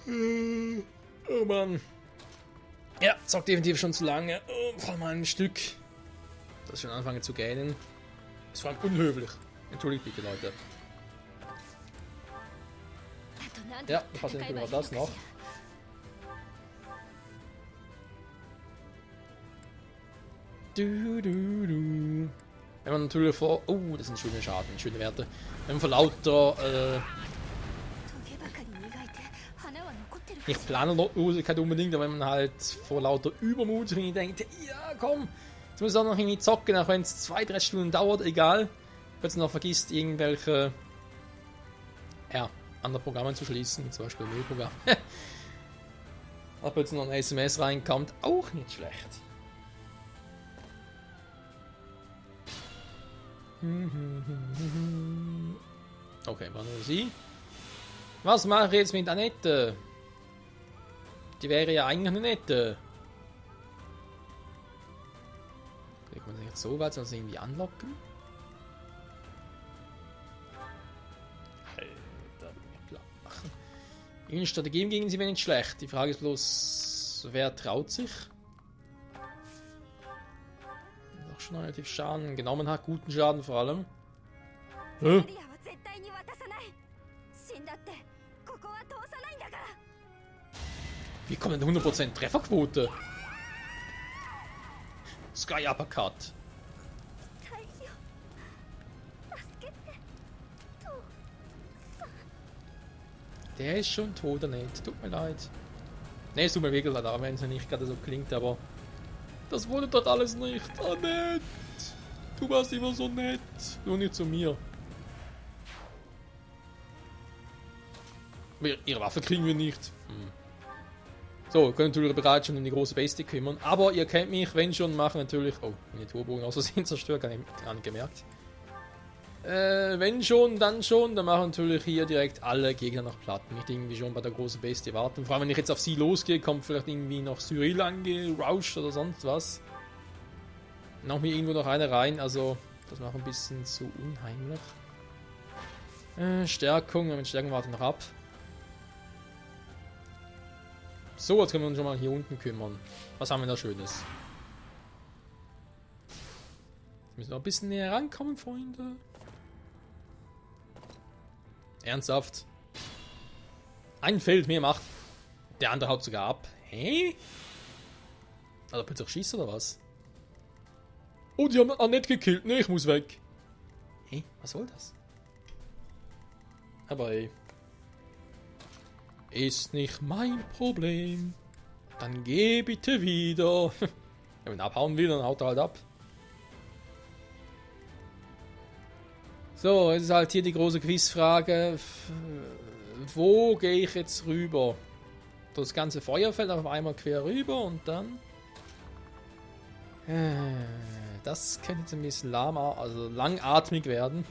Oh Mann. Ja, zockt definitiv schon zu lange. Oh, vor allem ein Stück. Das schon anfangen zu gähnen. Das war unhöflich. Entschuldigt bitte, Leute. Ja, da passiert natürlich auch das noch. Wenn man natürlich vor... Oh, das sind schöne Schaden, schöne Werte. Wenn man vor lauter... nicht Planlosigkeit unbedingt, aber wenn man halt vor lauter Übermut denkt, ja komm, jetzt muss ich auch noch irgendwie zocken, auch wenn es 2-3 Stunden dauert, egal. Plötzlich noch vergisst, irgendwelche andere Programme zu schließen, zum Beispiel Mailprogramm. Aber plötzlich noch ein SMS reinkommt, auch nicht schlecht. Okay, war nur sie. Was mache ich jetzt mit Annette? Die wäre ja eigentlich eine nette. Kriegt man das jetzt so weit, sonst irgendwie anlocken? Alter, flach. Irgendeine Strategie gegen sie wäre nicht schlecht. Die Frage ist bloß, wer traut sich? Doch schon relativ Schaden genommen hat, guten Schaden vor allem. Hä? Wie kommt denn 100% Trefferquote? Sky Uppercut. Der ist schon tot, oder nicht? Tut mir leid. Ne, es tut mir wirklich leid, auch wenn es nicht gerade so klingt, aber... Das wurde dort alles nicht. Annette! Du warst immer so nett. Nur nicht zu mir. Ihre Waffe kriegen wir nicht. So, wir können natürlich bereits schon um die große Bestie kümmern. Aber ihr kennt mich, wenn schon, machen natürlich... Oh, meine Turbogen aus Versehen zerstört, gar nicht gemerkt. Wenn schon, dann schon. Dann machen natürlich hier direkt alle Gegner noch platt. Nicht irgendwie schon bei der großen Bestie warten. Vor allem, wenn ich jetzt auf sie losgehe, kommt vielleicht irgendwie noch Cyril angerauscht oder sonst was. Noch mir irgendwo noch einer rein. Also, das macht ein bisschen zu unheimlich. Stärkung, mit Stärkung warten wir noch ab. So, jetzt können wir uns schon mal hier unten kümmern. Was haben wir da Schönes? Jetzt müssen wir noch ein bisschen näher rankommen, Freunde. Ernsthaft? Ein Feld mehr macht. Der andere haut sogar ab. Hä? Also plötzlich schießt oder was? Oh, die haben Annette gekillt. Ne, ich muss weg. Hä? Was soll das? Aber ey. Ist nicht mein Problem. Dann geh bitte wieder. Wenn er abhauen will, dann haut er halt ab. So, jetzt ist halt hier die große Quizfrage. Wo gehe ich jetzt rüber? Das ganze Feuerfeld auf einmal quer rüber und dann... Das könnte jetzt ein bisschen langatmig werden.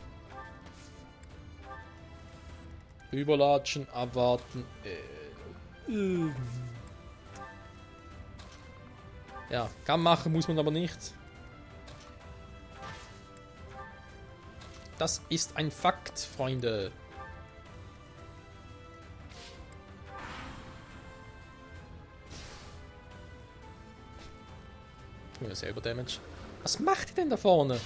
Überlatschen, abwarten. Ja, kann machen, muss man aber nicht. Das ist ein Fakt, Freunde. Tun wir selber Damage. Was macht ihr denn da vorne?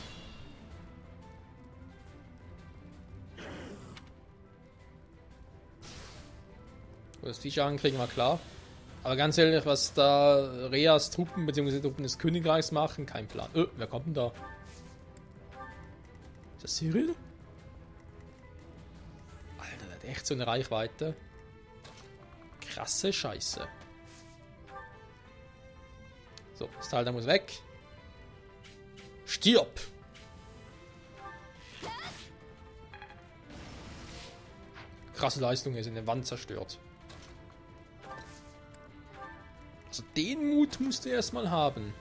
Das Viech ankriegen war klar. Aber ganz ehrlich, was da Reas Truppen bzw. Truppen des Königreichs machen, kein Plan. Wer kommt denn da? Ist das Cyril? Alter, der hat echt so eine Reichweite. Krasse Scheiße. So, das Teil da muss weg. Stirb! Krasse Leistung, er ist in der Wand zerstört. Also den Mut musst du erstmal haben.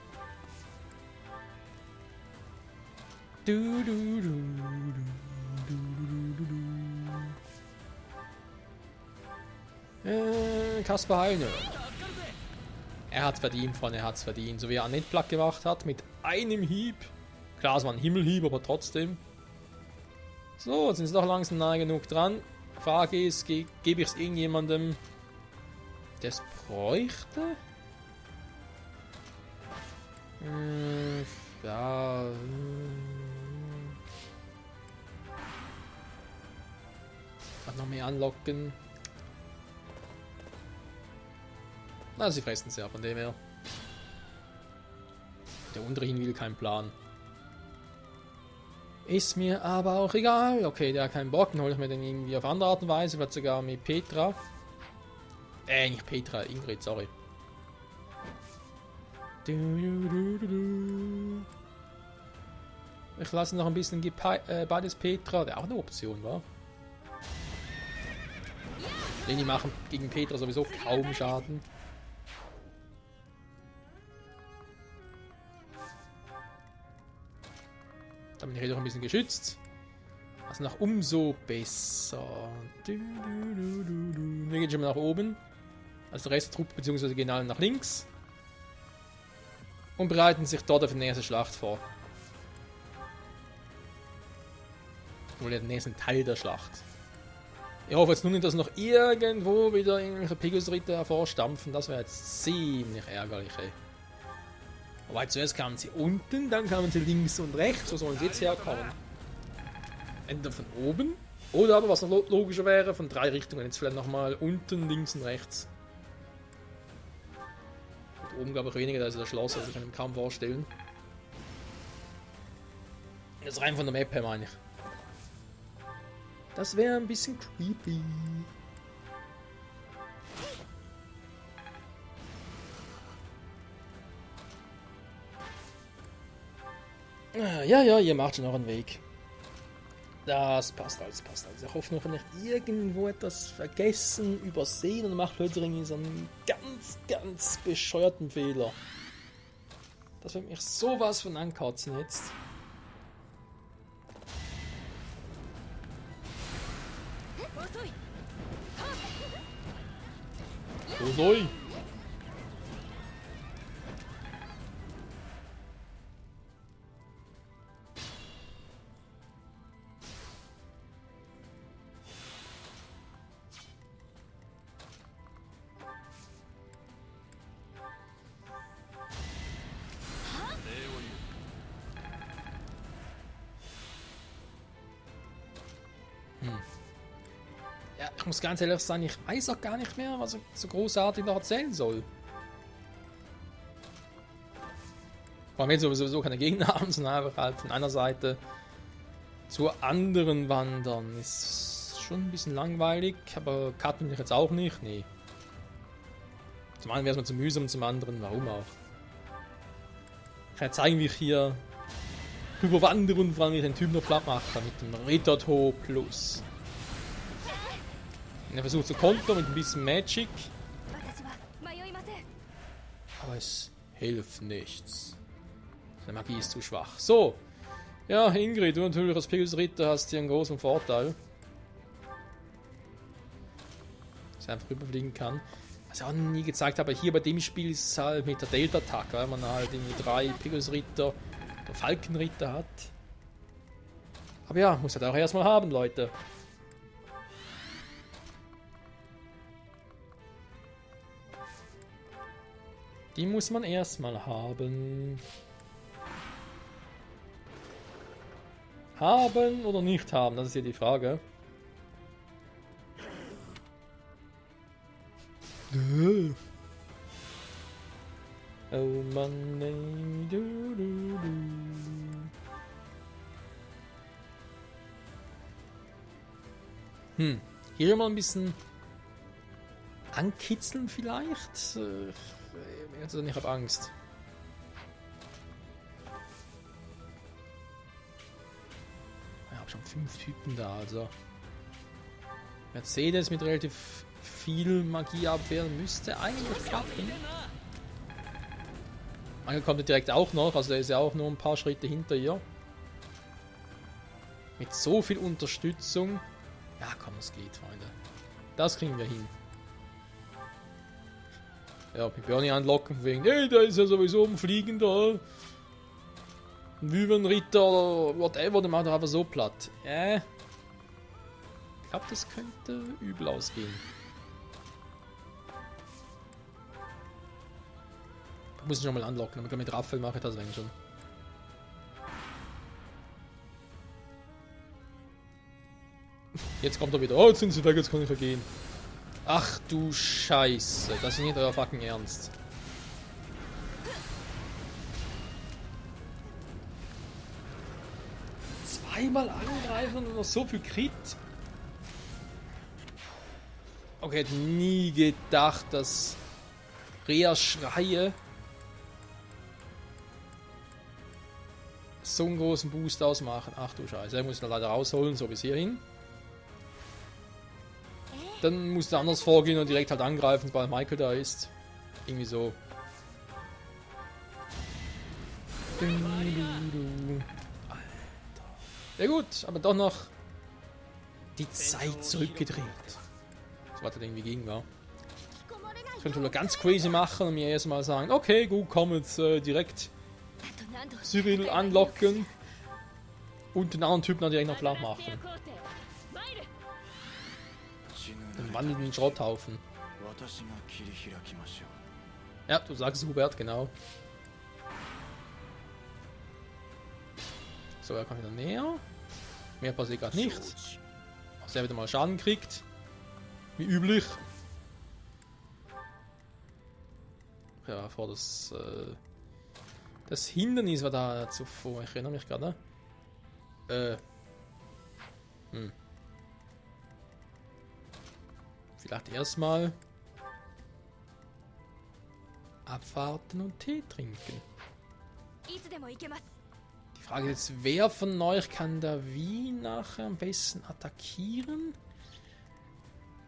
Kaspar Heine. Er hat verdient, Freunde, er hat's verdient. So wie er Annette platt gemacht hat, mit einem Hieb. Klar, es war ein Himmelhieb, aber trotzdem. So, jetzt sind sie doch langsam nahe genug dran. Frage ist, gebe ich es irgendjemandem? Das bräuchte. Ja. Noch mehr anlocken. Na, sie fressen sie ja von dem her. Der untere hin will keinen Plan. Ist mir aber auch egal. Okay, der hat keinen Bock. Dann hole ich mir den irgendwie auf andere Art und Weise. Vielleicht sogar mit Petra. Nicht Petra, Ingrid, sorry. Ich lasse noch ein bisschen beides Petra. Wäre auch eine Option, wa? Die machen gegen Petra sowieso kaum Schaden. Dann bin ich doch ein bisschen geschützt. Also nach umso besser. Wir gehen schon mal nach oben. Also der Rest der Truppe, beziehungsweise gehen alle nach links. Und bereiten sich dort auf die nächste Schlacht vor. Oder den nächsten Teil der Schlacht. Ich hoffe jetzt nur nicht, dass noch irgendwo wieder irgendwelche Pegasus-Ritter hervorstampfen. Das wäre jetzt ziemlich ärgerlich, ey. Aber zuerst kamen sie unten, dann kamen sie links und rechts. Wo sollen sie jetzt herkommen? Entweder von oben, oder aber, was noch logischer wäre, von 3 Richtungen. Jetzt vielleicht nochmal unten, links und rechts. Und oben glaube ich weniger, da ist das Schloss, also ich kann mir kaum vorstellen. Jetzt rein von der Map her, meine ich. Das wäre ein bisschen creepy. Ja, ihr macht schon noch einen Weg. Das passt alles, passt alles. Ich hoffe noch nicht irgendwo etwas vergessen, übersehen und macht plötzlich irgendwie so einen ganz bescheuerten Fehler. Das wird mich sowas von ankotzen jetzt. Osoi! Ja, ich muss ganz ehrlich sagen, ich weiß auch gar nicht mehr, was ich so großartig noch erzählen soll. Vor allem jetzt sowieso keine Gegner haben, sondern einfach halt von einer Seite zur anderen wandern. Ist schon ein bisschen langweilig, aber cutten will ich jetzt auch nicht. Nee. Zum einen wäre es mir zu mühsam, zum anderen, warum auch. Ich kann ja zeigen, wie ich hier überwandere und vor allem wie ich den Typ noch platt mache mit dem Ritterto Plus. Und er versucht zu kontern mit ein bisschen Magic. Aber es hilft nichts. Seine Magie ist zu schwach. So. Ja, Ingrid, du natürlich als Pegasus Ritter hast hier einen großen Vorteil. Dass er einfach rüberfliegen kann. Was ich auch nie gezeigt habe, hier bei dem Spiel ist es halt mit der Delta-Attack, weil man halt irgendwie 3 Pegasus Ritter oder Falkenritter hat. Aber ja, muss halt auch erstmal haben, Leute. Die muss man erstmal haben. Haben oder nicht haben, das ist hier die Frage. Oh Mann, nee, du. Hier mal ein bisschen ankitzeln vielleicht. Ich habe Angst. Ich habe schon 5 Typen da, also. Mercedes mit relativ viel Magie abwehren müsste eigentlich klappen. Angel kommt direkt auch noch, also der ist ja auch nur ein paar Schritte hinter ihr. Mit so viel Unterstützung. Ja, komm, es geht, Freunde. Das kriegen wir hin. Ja, mit Bernie anlocken, von wegen, hey, da ist ja sowieso ein Fliegender. Ein Wyvern-Ritter oder whatever, der macht doch einfach so platt. Ich glaube, das könnte übel ausgehen. Muss ich schon mal anlocken, aber mit Raphael mache ich das wenn schon. Jetzt kommt er wieder. Oh, jetzt sind sie weg, jetzt kann ich ja gehen. Ach du Scheiße, das ist nicht euer fucking Ernst. Zweimal angreifen und noch so viel Crit. Okay, hätte nie gedacht, dass Rea-Schreie so einen großen Boost ausmachen. Ach du Scheiße, er muss ihn leider rausholen, so bis hierhin. Dann muss der anders vorgehen und direkt halt angreifen, weil Michael da ist. Irgendwie so. Alter. Ja gut, aber doch noch die Zeit zurückgedreht. Das war da irgendwie gegen war. Ich könnte nur ganz crazy machen und mir erstmal sagen, okay, gut, komm jetzt direkt Cyril anlocken und den anderen Typen dann direkt noch platt machen. Den wandelnden Schrotthaufen. Ja, du sagst es, Hubert, genau. So, er kommt wieder näher. Mehr passiert gerade nichts. Also er wieder mal Schaden kriegt. Wie üblich. Ja, vor das Hindernis war da zuvor. Ich erinnere mich gerade. Vielleicht erstmal abwarten und Tee trinken. Die Frage ist jetzt, wer von euch kann da wie nachher am besten attackieren?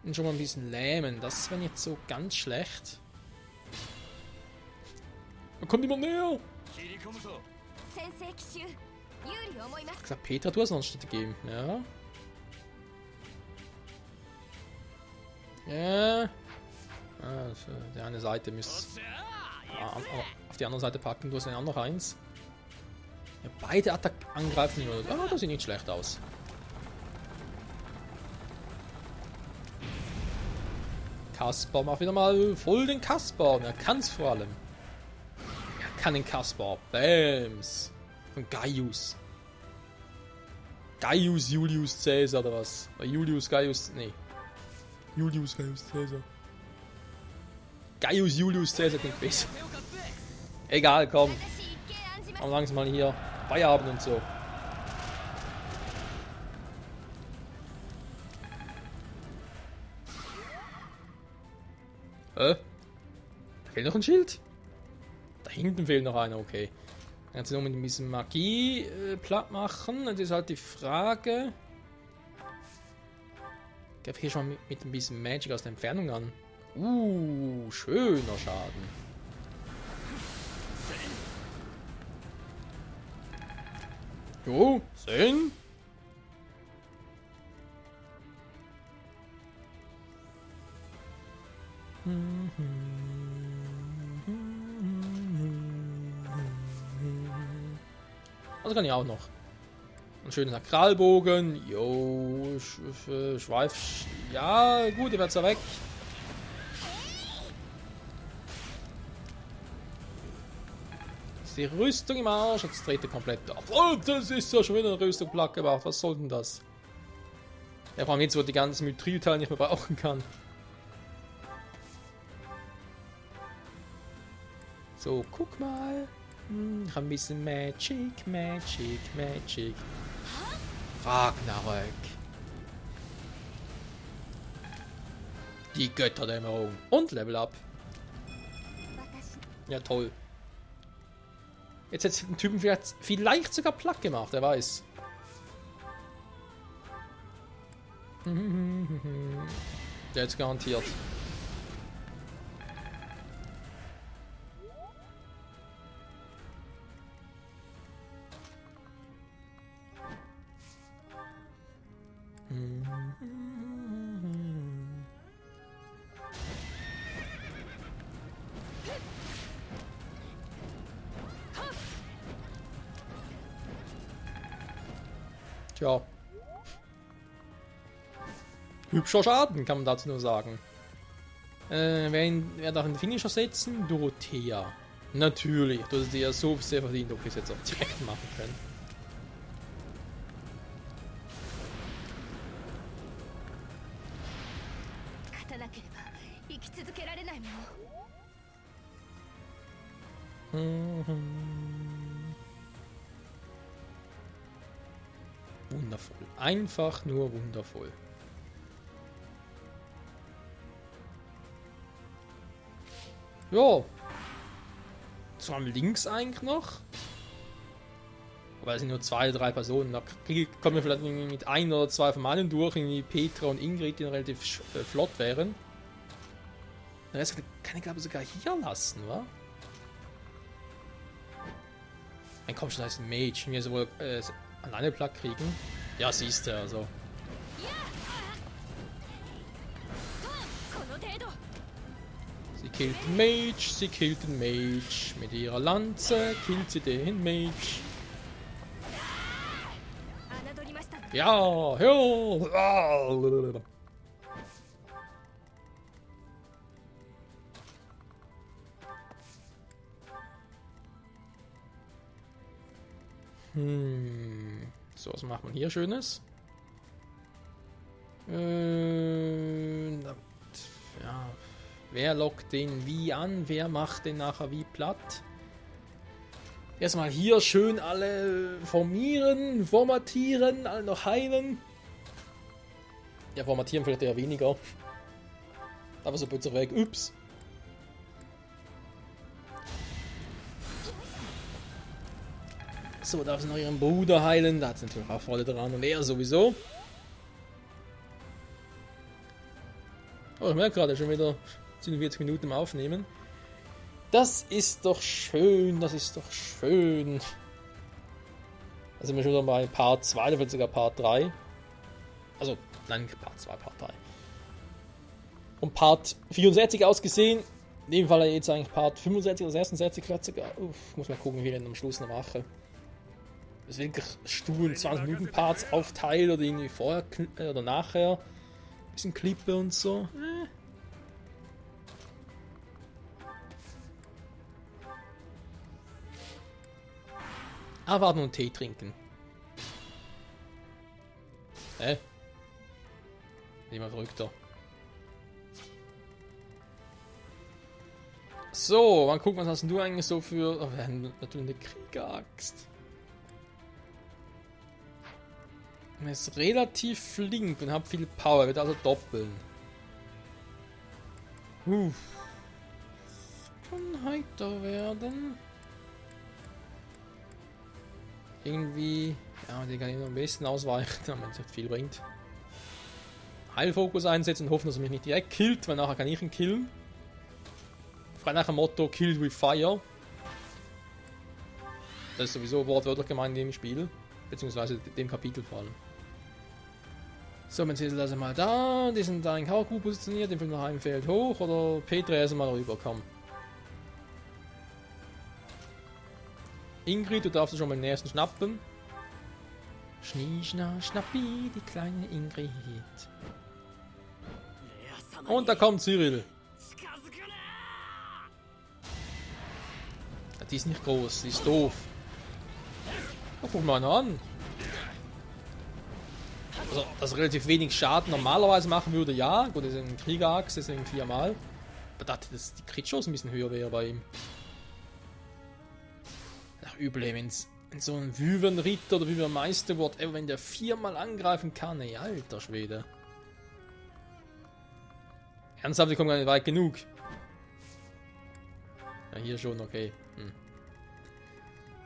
Und schon mal ein bisschen lähmen. Das wäre jetzt so ganz schlecht. Da kommt immer näher. Ich hab gesagt, Petra, du hast noch eine Strategie gegeben. Ja. Ja. Ah, die eine Seite müsste auf die andere Seite packen. Du hast ja auch noch eins. Ja, beide angreifen. Ah, das sieht nicht schlecht aus. Kaspar macht wieder mal voll den Kaspar. Und er kann es vor allem. Er kann den Kaspar. Bams. Von Gaius. Gaius Julius Caesar oder was? Julius Gaius. Nee. Julius Gaius Caesar. Gaius Julius Caesar klingt besser. Egal, komm. Aber langsam mal hier Feierabend und so. Da fehlt noch ein Schild. Da hinten fehlt noch einer, okay. Jetzt nur mit ein bisschen Magie platt machen. Das ist halt die Frage. Ich greife hier schon mit ein bisschen Magic aus der Entfernung an. Schöner Schaden. Jo, sehen. Also kann ich auch noch. Ein schöner Sakralbogen. Jo, Schweif. Ja, gut, ihr werdet ja weg. Ist die Rüstung im Arsch? Jetzt dreht er komplett ab. Oh, das ist ja schon wieder eine Rüstung platt gemacht. Was soll denn das? Ja, vor allem jetzt, wo die ganzen Mithrilteile nicht mehr brauchen kann. So, guck mal. Ich habe ein bisschen Magic. Ragnarök. Die Götterdämmerung. Und Level Up. Ja, toll. Jetzt hat den Typen vielleicht sogar platt gemacht, wer weiß. Der jetzt garantiert. Tja. Hübscher Schaden, kann man dazu nur sagen. Wer darf einen Finisher setzen? Dorothea. Natürlich, du hast dir ja so sehr verdient, ob wir es jetzt auch direkt machen können. Wundervoll. Einfach nur wundervoll. Ja. So am links eigentlich noch. Aber es sind nur 2 oder 3 Personen. Da kommen wir vielleicht mit 1 oder 2 von allen durch. Irgendwie Petra und Ingrid, die relativ flott wären. Den Rest kann ich glaube ich sogar hier lassen, wa? Dann komm schon, da ist ein Mage. Wenn wir sowohl alleine Plug kriegen. Ja, siehst du, also. Sie killt den Mage, sie killt den Mage. Mit ihrer Lanze killt sie den Mage. Ja, ja. So, was macht man hier Schönes? Ja, wer lockt den wie an? Wer macht den nachher wie platt? Erstmal hier schön alle formieren, formatieren, alle noch heilen. Ja, formatieren vielleicht eher weniger. Aber so plötzlich weg. Ups. So, darf sie noch ihren Bruder heilen. Da hat sie natürlich auch Freude dran. Und er sowieso. Oh, ich merke gerade schon wieder 47 Minuten im Aufnehmen. Das ist doch schön, das ist doch schön. Da sind wir schon bei Part 2, oder vielleicht sogar Part 3. Also, nein, Part 2, Part 3. Und Part 64 ausgesehen. In dem Fall jetzt eigentlich Part 65 oder 66, vielleicht sogar. Muss mal gucken, wie ich den am Schluss noch mache. Das ist wirklich stur 20 Minuten Parts aufteilen oder irgendwie vorher oder nachher. Ein bisschen Klippe und so. Warten und Tee trinken. Jemand verrückter. So, mal gucken, was hast du eigentlich so für... Oh, wir haben natürlich eine Kriegeraxt. Er ist relativ flink und hat viel Power, wird also doppeln. Kann heiter werden. Irgendwie, ja, den kann ich noch ein bisschen ausweichen, damit es nicht viel bringt. Heilfokus einsetzen und hoffen, dass er mich nicht direkt killt, weil nachher kann ich ihn killen. Frei nach dem Motto Killed with Fire. Das ist sowieso wortwörtlich gemeint in dem Spiel, beziehungsweise dem Kapitel vor allem. So, man sieht also mal da, die sind da in Kaku positioniert, den Film nach einem Feld hoch oder Petra erst mal rüberkommen. Ingrid, du darfst schon mal den ersten schnappen. Schnie, schna, schnappi, die kleine Ingrid. Und da kommt Cyril. Ja, die ist nicht groß, die ist doof. Oh, guck mal an. Also, dass relativ wenig Schaden normalerweise machen würde, ja. Gut, das ist ein Kriegerachs, das ist irgendwie 4-mal. Aber dachte, dass die Crit-Chance ein bisschen höher wäre bei ihm. Ach, übel, wenn so ein Wyvern-Ritter oder Wyvern-Meister, whatever, wenn der 4-mal angreifen kann, ey, alter Schwede. Ernsthaft, die kommen gar nicht weit genug. Ja, hier schon, okay.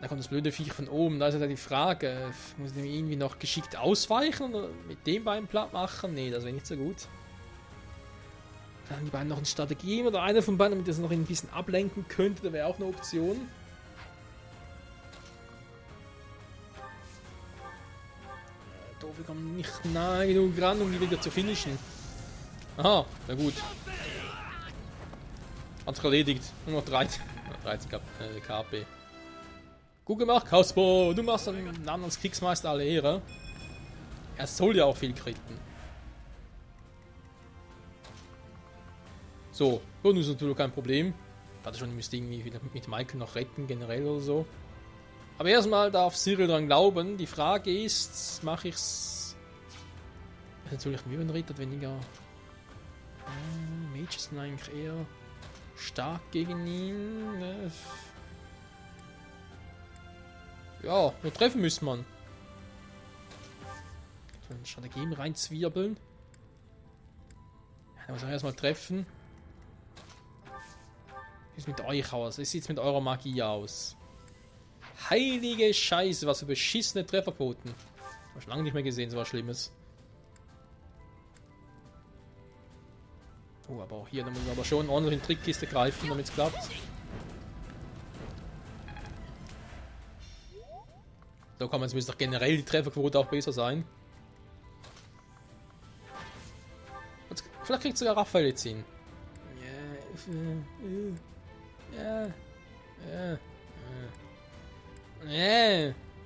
Da kommt das blöde Viech von oben, da ist ja die Frage, muss ich irgendwie noch geschickt ausweichen oder mit dem Bein platt machen? Nee, das wäre nicht so gut. Kann die beiden noch eine Strategie oder einer von beiden, damit das noch ein bisschen ablenken könnte, da wäre auch eine Option. Doof, wir kommen nicht nahe genug ran, um die wieder zu finishen. Aha, na gut. Hat sich erledigt. Nur noch 13 KP. Gut gemacht, Kasper. Du machst einen Namen als Kriegsmeister alle Ehre. Er soll ja auch viel kritten. So, und ist natürlich kein Problem. Warte schon, ich müsste irgendwie wieder mit Michael noch retten, generell oder so. Aber erstmal darf Cyril dran glauben. Die Frage ist, mache ich's... Natürlich ein Möwenritter weniger... Mages sind eigentlich eher stark gegen ihn. Ne? Ja, nur treffen müssen man. So eine Strategie reinzwirbeln. Da muss ich erstmal treffen. Wie sieht es mit euch aus? Wie sieht es mit eurer Magie aus? Heilige Scheiße, was für beschissene Trefferquoten. Hab ich schon lange nicht mehr gesehen, so was Schlimmes. Oh, aber auch hier, da muss man aber schon ordentlich in die Trickkiste greifen, damit es klappt. So kann man jetzt doch generell die Trefferquote auch besser sein. Und vielleicht kriegt sogar Raphael jetzt hin.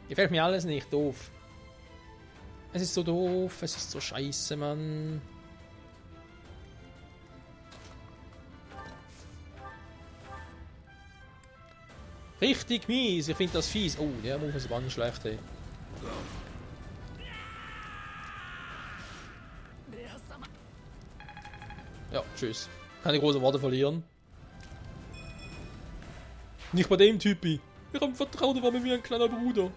Gefällt mir alles nicht, doof. Es ist so doof, es ist so scheiße, Mann. Richtig mies, ich finde das fies. Oh, der Move ist aber nicht schlecht, ey. Ja, tschüss. Keine großen Worte verlieren. Nicht bei dem Typi. Ich habe vertraut, er war mit mir ein kleiner Bruder.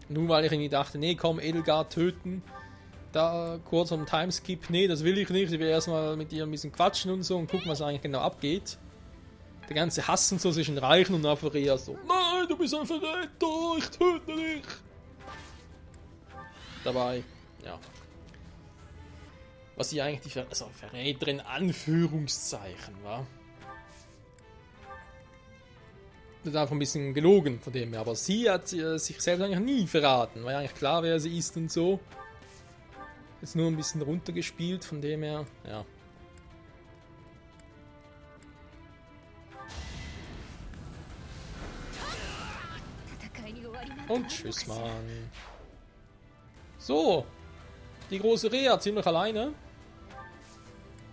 Nun, weil ich irgendwie dachte, nee, komm, Edelgard töten. Da kurz am Timeskip, nee, das will ich nicht. Ich will erstmal mit ihr ein bisschen quatschen und so und gucken, was eigentlich genau abgeht. Der ganze Hass und so zwischen Reichen und einfach eher so, nein, du bist ein Verräter, ich töte dich. Dabei, ja. Was sie eigentlich die Verräterin Anführungszeichen, war. Das ist einfach ein bisschen gelogen von dem her, aber sie hat sich selbst eigentlich nie verraten. War ja eigentlich klar, wer sie ist und so. Jetzt nur ein bisschen runtergespielt, von dem her, ja. Und tschüss, Mann. So. Die große Reha, ziemlich alleine.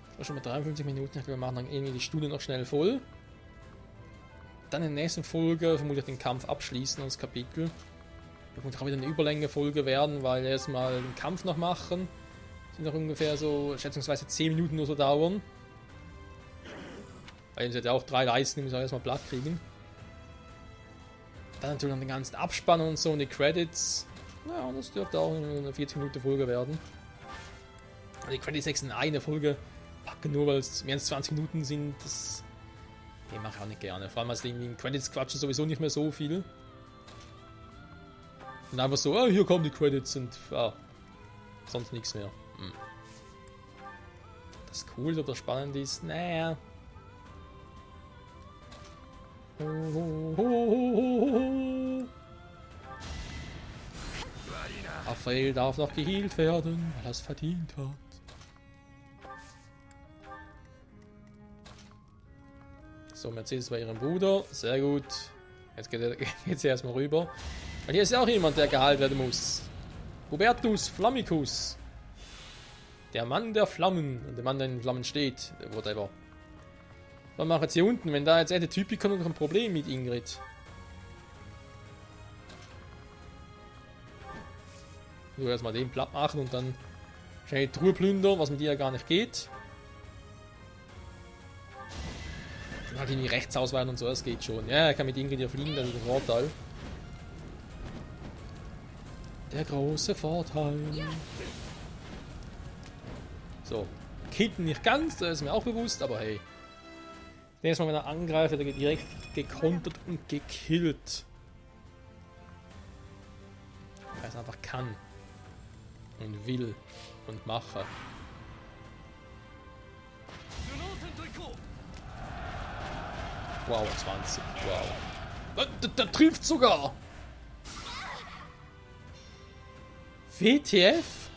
Das war schon mal 53 Minuten. Ich glaube, wir machen dann irgendwie die Stunde noch schnell voll. Dann in der nächsten Folge vermutlich den Kampf abschließen, das Kapitel. Das wird auch wieder eine Überlänge-Folge werden, weil wir erstmal den Kampf noch machen. Das sind noch ungefähr so, schätzungsweise 10 Minuten nur so dauern. Weil sie hat ja auch 3 Leisten, die müssen wir erstmal platt kriegen. Dann natürlich noch den ganzen Abspann und so und die Credits. Ja, das dürfte auch eine 40-Minuten-Folge werden. Also die Credits extra in eine Folge packen, nur weil es mehr als 20 Minuten sind, das mache ich auch nicht gerne. Vor allem, als irgendwie in Credits quatschen sowieso nicht mehr so viel. Und einfach so, ah, hier kommen die Credits und sonst nichts mehr. Das ist cool, ob das spannend ist. Naja. Raphael darf noch geheilt werden, weil er es verdient hat. So, Mercedes bei ihrem Bruder. Sehr gut. Jetzt geht sie erstmal rüber. Und hier ist ja auch jemand, der geheilt werden muss. Hubertus Flammicus. Der Mann der Flammen. Und der Mann, der in den Flammen steht. Whatever. Was machen jetzt hier unten? Wenn da jetzt der Typ kommt, noch ein Problem mit Ingrid. So, erstmal den platt machen und dann schnell die Truhe plündern, was mit ihr ja gar nicht geht. Und halt irgendwie rechts ausweichen und so, das geht schon. Ja, er kann mit Ingrid ja fliegen, das ist der Vorteil. Der große Vorteil. So. Kitten nicht ganz, das ist mir auch bewusst, aber hey. Nächstes Mal, wenn er angreift, wird er direkt gekontert und gekillt. Weil er es einfach kann. Und will. Und mache. Wow, 20. Wow. Der trifft sogar! WTF?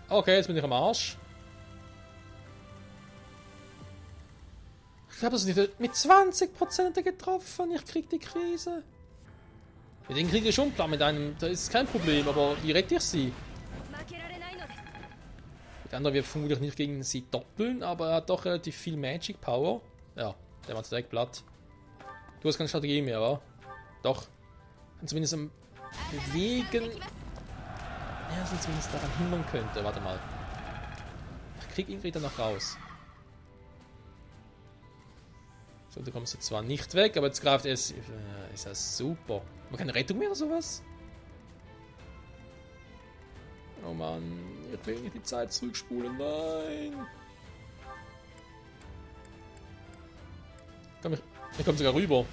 Okay, jetzt bin ich am Arsch. Ich glaube, das ist nicht mit 20% getroffen. Ich krieg die Krise. Mit denen kriege ich schon klar mit einem. Da ist kein Problem, aber wie rette ich sie? Der andere wird vermutlich nicht gegen sie doppeln, aber er hat doch relativ viel Magic Power. Ja, der macht direkt platt. Du hast keine Strategie mehr, wa? Doch. Kann zumindest am Bewegen. Ja, dass man zumindest daran hindern könnte. Warte mal. Ich krieg Ingrid dann noch raus. So, du kommst jetzt zwar nicht weg, aber jetzt greift er es. Ist das super. Man keine Rettung mehr oder sowas? Oh Mann, ich will nicht die Zeit zurückspulen. Nein! Komm, ich komme sogar rüber.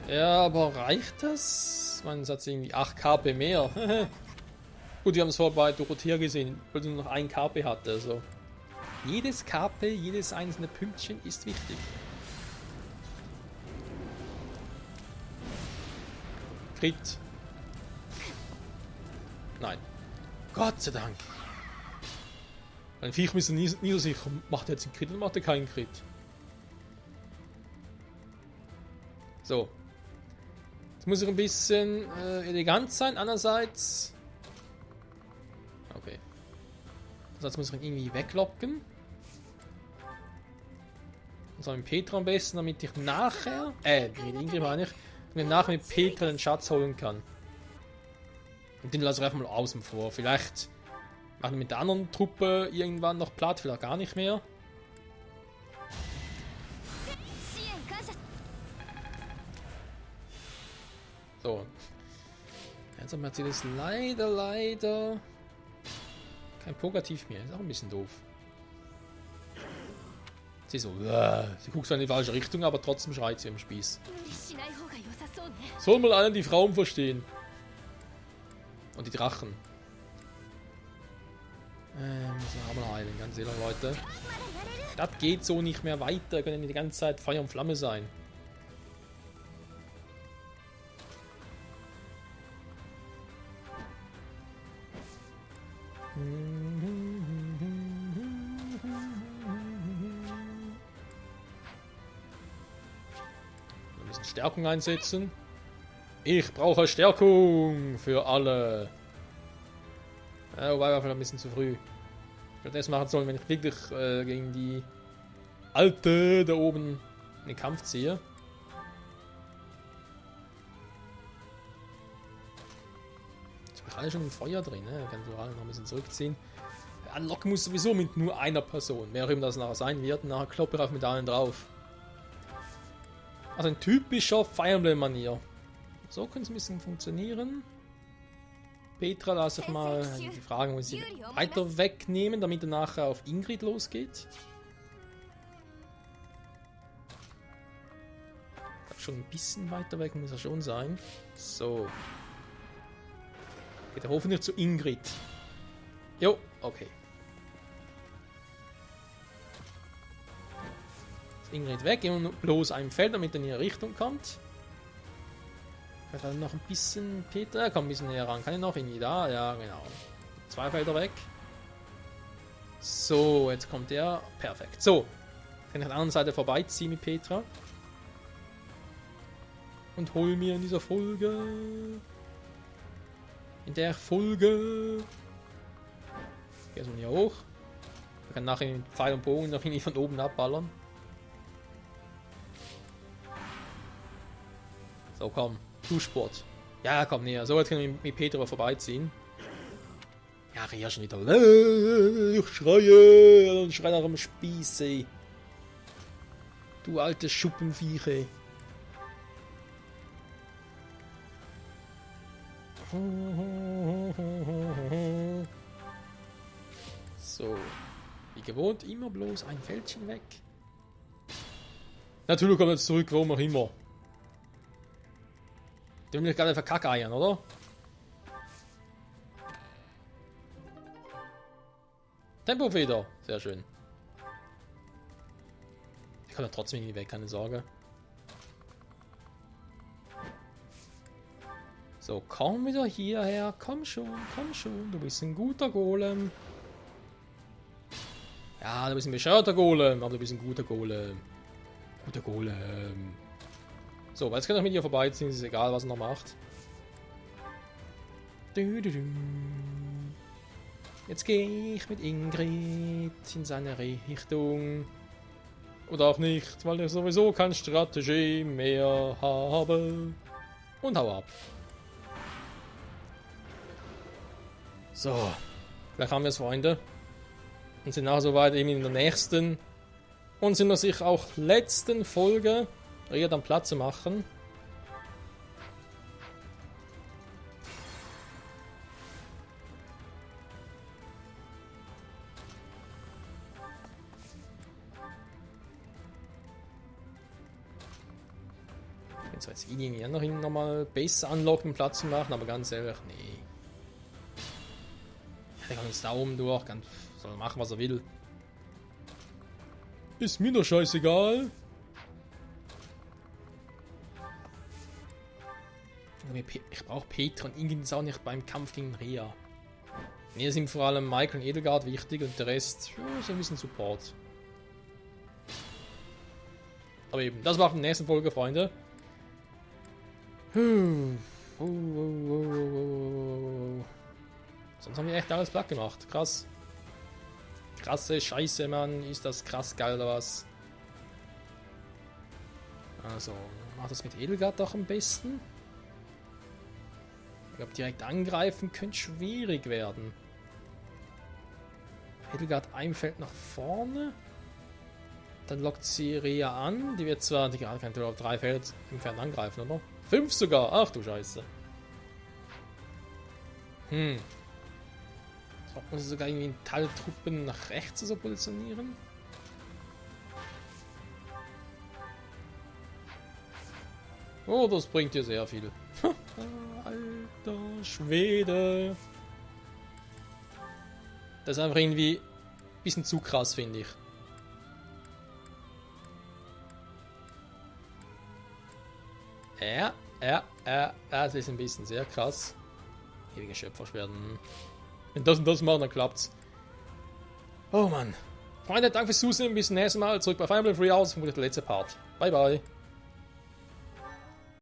Ja, aber reicht das? Ich meine, es hat irgendwie 8 KP mehr. Gut, wir haben es vorher bei Dorothea gesehen, weil sie nur noch 1 KP hatte. Also. Jedes KP, jedes einzelne Pünktchen ist wichtig. Crit. Nein. Gott sei Dank. Ein Viech müssen nie so sicher. Macht er jetzt einen Crit oder macht er keinen Crit? So. Jetzt muss ich ein bisschen elegant sein. Andererseits. Okay. Andererseits muss ich ihn irgendwie weglocken. Also mit Petra am besten, damit ich nachher. Mit Ingrid meine ich. Damit ich nachher mit Petra den Schatz holen kann. Und den lasse ich einfach mal außen vor. Vielleicht machen wir mit der anderen Truppe irgendwann noch platt, vielleicht gar nicht mehr. So. Jetzt hat Mercedes leider kein Pokertief mehr. Ist auch ein bisschen doof. Sie so, sie guckt zwar in die falsche Richtung, aber trotzdem schreit sie im Spieß. Soll mal einer die Frauen verstehen. Und die Drachen. Müssen wir auch mal heilen, ganz ehrlich, Leute. Das geht so nicht mehr weiter. Können die ganze Zeit Feuer und Flamme sein. Wir müssen Stärkung einsetzen. Ich brauche Stärkung für alle. Wobei wir vielleicht ein bisschen zu früh. Ich würde das machen sollen, wenn ich wirklich gegen die Alte da oben in den Kampf ziehe. Jetzt bin ich alle schon im Feuer drin, ne? Ich kann so alle noch ein bisschen zurückziehen. Anlocken muss sowieso mit nur einer Person. Wer auch immer das nachher sein wird. Nachher kloppe ich auch mit allen drauf. Also ein typischer Fire Emblem-Manier. So könnte es ein bisschen funktionieren. Petra lasse ich mal die Frage, muss ich weiter wegnehmen, damit er nachher auf Ingrid losgeht. Ich glaube schon ein bisschen weiter weg muss er schon sein. So. Geht er hoffentlich zu Ingrid. Jo, okay. Ist Ingrid weg, immer bloß ein Feld, damit er in ihre Richtung kommt. Vielleicht noch ein bisschen Peter. Er kommt ein bisschen näher ran. Kann ich noch irgendwie da? Ja, genau. 2 Felder weg. So, jetzt kommt der. Perfekt. So. Kann ich an der anderen Seite vorbeiziehen mit Petra. Und hol mir in dieser Folge. In der Folge. Geh erstmal hier hoch. Ich kann nachher mit Pfeil und Bogen noch irgendwie von oben abballern. So, komm. Duschsport. Ja, komm näher. So, jetzt können wir mit Petra vorbeiziehen. Ja, Ria schon wieder. Ich schreie. Und schreie nach dem Spieß, ey. Du alte Schuppenvieche. So. Wie gewohnt, immer bloß ein Fältchen weg. Natürlich kommt er jetzt zurück, warum auch immer. Den will ich gerade verkackeiern, oder? Tempofeder. Sehr schön. Ich kann da trotzdem nicht weg, keine Sorge. So, komm wieder hierher. Komm schon, komm schon. Du bist ein guter Golem. Ja, du bist ein bescheuerter Golem, aber du bist ein guter Golem. Guter Golem. So, weil jetzt kann ich mit ihr vorbeiziehen, ist egal, was er noch macht. Jetzt gehe ich mit Ingrid in seine Richtung. Oder auch nicht, weil ich sowieso keine Strategie mehr habe. Und hau ab. So. Gleich haben wir es, Freunde. Und sind auch soweit eben in der nächsten und sind wir sich auch letzten Folge eher dann Platz zu machen. Jetzt weiß ich ihn ja noch mal besser anlocken, Platz zu machen, aber ganz ehrlich, nee. Der kann jetzt da oben durch, soll machen, was er will. Ist mir doch scheißegal. Ich brauche Petra und Ingrid ist auch nicht beim Kampf gegen Rea. Mir sind vor allem Michael und Edelgard wichtig und der Rest ist ein bisschen Support. Aber eben, das war in der nächsten Folge, Freunde. Sonst haben wir echt alles platt gemacht. Krass. Krasse Scheiße, Mann. Ist das krass geil oder was? Also, macht das mit Edelgard doch am besten. Ich glaube, direkt angreifen könnte schwierig werden. Edelgard ein Feld nach vorne. Dann lockt sie Rea an. Die wird zwar, die kann auf 3 Felder entfernt angreifen, oder? 5 sogar. Ach du Scheiße. Ob man sogar irgendwie Teiltruppen nach rechts so positionieren? Oh, das bringt dir sehr viel. Alter Schwede. Das ist einfach irgendwie ein bisschen zu krass, finde ich. Das ist ein bisschen sehr krass. Ewige Schöpferschwerden. Wenn das und das machen, dann klappt's. Oh Mann. Freunde, danke fürs Zusehen. Bis zum nächsten Mal. Zurück bei Fire Emblem Three Houses. Vermutlich der letzte Part. Bye, bye.